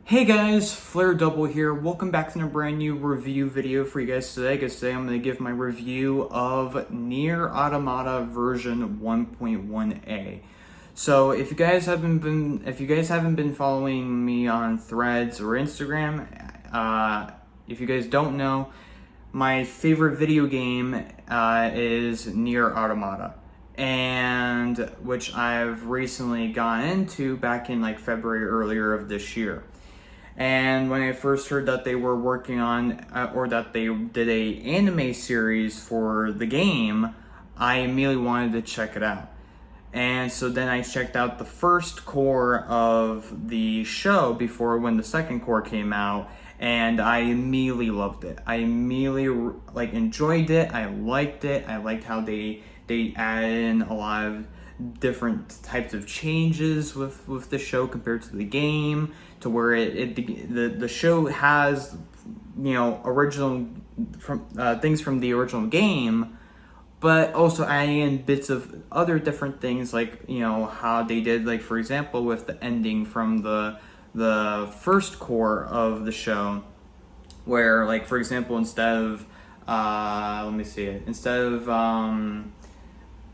Hey guys, Flare Double here. Welcome back to a brand new review video for you guys today. Today I'm going to give my review of NieR Automata version 1.1a. So if you guys haven't been following me on Threads or Instagram, if you guys don't know, my favorite video game is NieR Automata, and which I've recently gone into back in like February earlier of this year. And when I first heard that they were working on, or that they did a anime series for the game, I immediately wanted to check it out. And so then I checked out the first core of the show before when the second core came out, and I immediately loved it. I immediately enjoyed it. I liked it. I liked how they added in a lot of different types of changes with the show compared to the game, to where the show has, original from things from the original game, but also adding in bits of other different things, like how they did, like for example with the ending from the first core of the show, where like for example instead of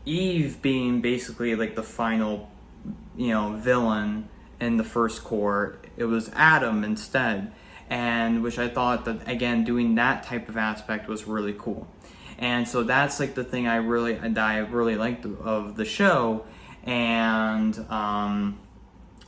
Eve being basically like the final, villain in the first core, it was Adam instead, and which I thought that again doing that type of aspect was really cool, and so that's like the thing I really liked of the show, and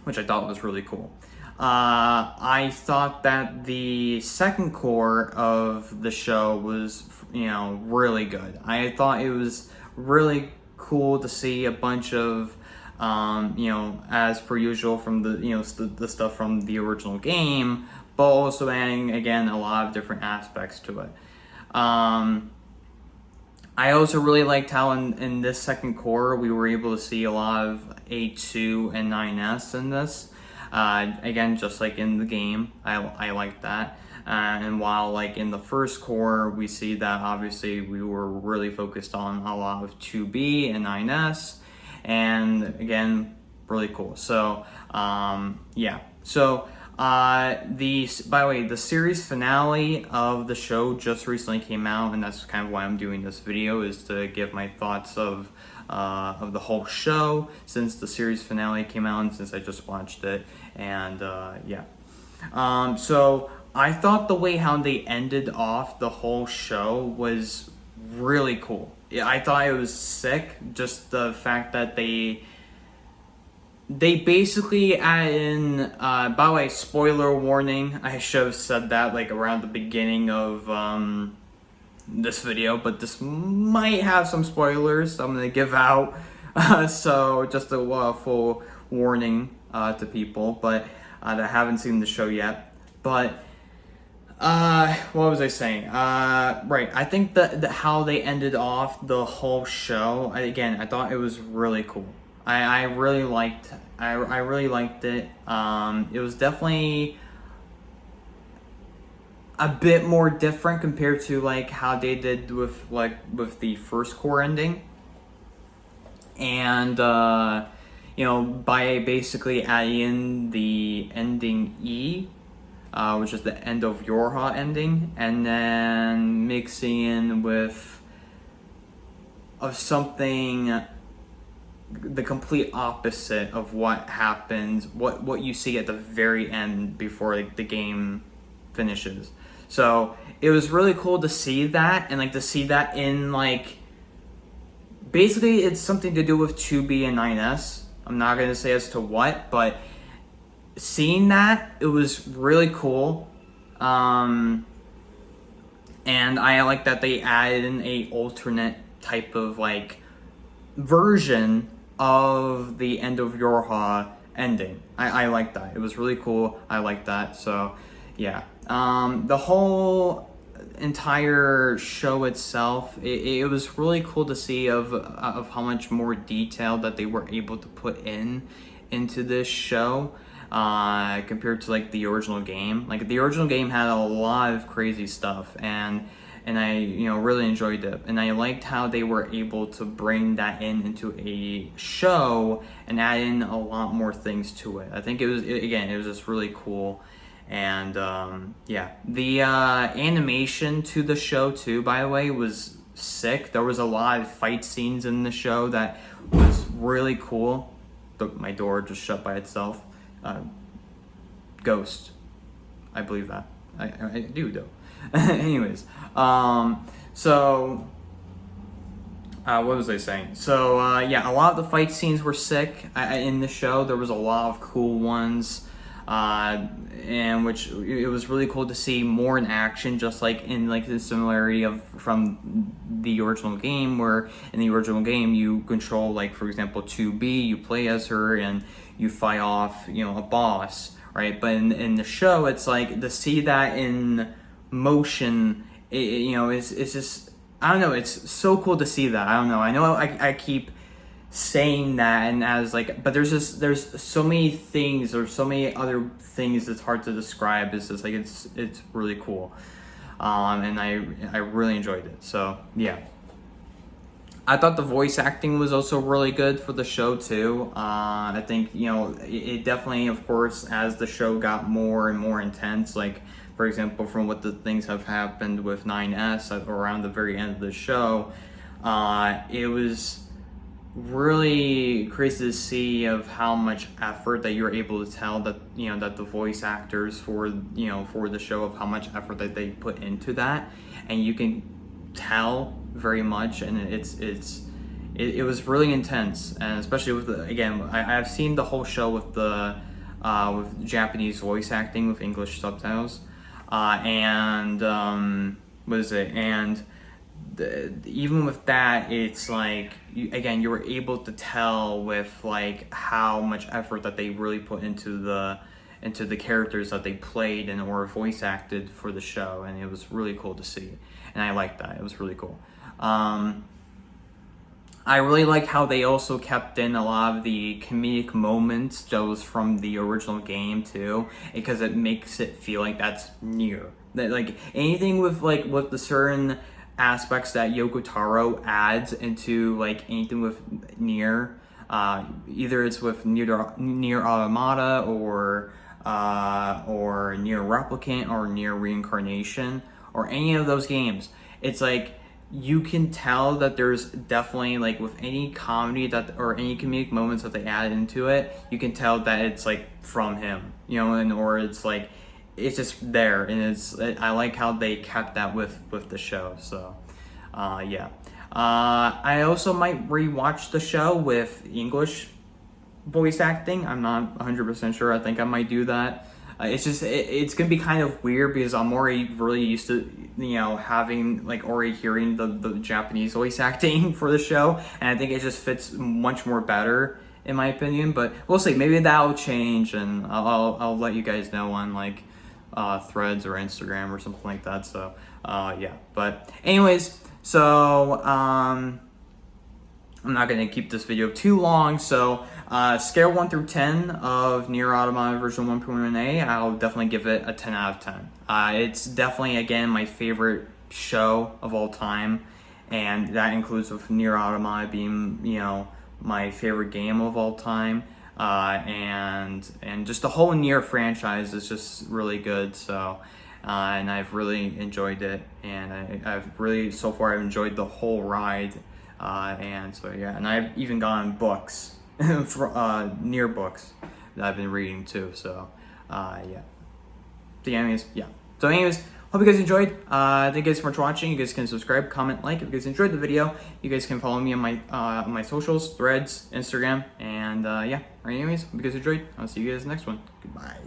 which I thought was really cool. I thought that the second core of the show was, really good. I thought it was really cool to see a bunch of, as per usual from the stuff from the original game, but also adding again a lot of different aspects to it. I also really liked how in this second core we were able to see a lot of A2 and 9S in this. Again, just like in the game, I liked that. And while like in the first core, we see that obviously we were really focused on a lot of 2B and 9S, and again, really cool. So yeah. So by the way, the series finale of the show just recently came out, and that's kind of why I'm doing this video, is to give my thoughts of the whole show since the series finale came out and since I just watched it, and yeah. So I thought the way how they ended off the whole show was really cool. Yeah, I thought it was sick. Just the fact that they basically add in, by the way, spoiler warning, I should have said that like around the beginning of this video, but this might have some spoilers I'm gonna give out. So just a full warning to people, but that haven't seen the show yet. But what was I saying? Right, I think that how they ended off the whole show, I thought it was really cool. I really liked it. It was definitely a bit more different compared to like how they did with the first core ending, and by basically adding in the ending E, which is the end of Yorha ending, and then mixing in with something the complete opposite of what happens, what you see at the very end before like the game finishes. So it was really cool to see that, and like to see that in like basically it's something to do with 2B and 9S. I'm not gonna say as to what, but seeing that, it was really cool. And I like that they added in a alternate type of like version of the end of Yorha ending. I like that. It was really cool. I like that. So yeah. The whole entire show itself, it was really cool to see of how much more detail that they were able to put into this show, compared to like the original game. Like the original game had a lot of crazy stuff, and I really enjoyed it, and I liked how they were able to bring that into a show and add in a lot more things to it. I think it was just really cool, And yeah, the animation to the show too, by the way, was sick. There was a lot of fight scenes in the show that was really cool. My door just shut by itself. Ghost, I believe that. I do though. Anyways, so what was I saying? So yeah, a lot of the fight scenes were sick in the show. There was a lot of cool ones, and which it was really cool to see more in action, just like in like the similarity of from the original game, where in the original game you control, like for example 2B, you play as her and you fight off a boss, right? But in the show, it's like to see that in motion, it's just, I don't know, it's so cool to see that. I don't know. I know I keep saying that, and as like, but there's so many things or so many other things that's hard to describe. It's just like it's really cool, and I really enjoyed it. So yeah, I thought the voice acting was also really good for the show too. I think it definitely, of course, as the show got more and more intense, like for example, from what the things have happened with 9S around the very end of the show, it was really crazy to see of how much effort that you're able to tell that that the voice actors for for the show, of how much effort that they put into that, and you can tell very much, and it was really intense, and especially with I've seen the whole show with the with Japanese voice acting with English subtitles, and what is it? And even with that, it's like you were able to tell with like how much effort that they really put into the characters that they played and or voice acted for the show, and it was really cool to see, and I liked that. It was really cool. I really like how they also kept in a lot of the comedic moments those from the original game too, because it makes it feel like that's NieR. That like anything with the certain aspects that Yoko Taro adds into like anything with NieR, either it's with NieR Automata or NieR Replicant or NieR Reincarnation or any of those games, it's like you can tell that there's definitely, like with any comedy that or any comedic moments that they add into it, you can tell that it's like from him, and or it's like it's just there, and I like how they kept that with the show. So yeah, I also might rewatch the show with English voice acting. I'm not 100% sure. I think I might do that. It's just it's gonna be kind of weird because I'm already really used to having like already hearing the Japanese voice acting for the show, and I think it just fits much more better in my opinion. But we'll see. Maybe that'll change, and I'll let you guys know on like Threads or Instagram or something like that. So yeah. But anyways, so I'm not gonna keep this video too long. So scale 1 through 10 of NieR Automata version 1.1a, I'll definitely give it a 10 out of 10. It's definitely, again, my favorite show of all time, and that includes with NieR Automata being, my favorite game of all time, and just the whole NieR franchise is just really good. So, and I've really enjoyed it, and I've really, so far, I've enjoyed the whole ride, and so yeah, and I've even gotten books. For NieR books that I've been reading too. So yeah. So anyways, yeah. So anyways, hope you guys enjoyed. Thank you guys so much for watching. You guys can subscribe, comment, like if you guys enjoyed the video. You guys can follow me on my socials, Threads, Instagram, and yeah. Alright, anyways, hope you guys enjoyed. I'll see you guys in the next one. Goodbye.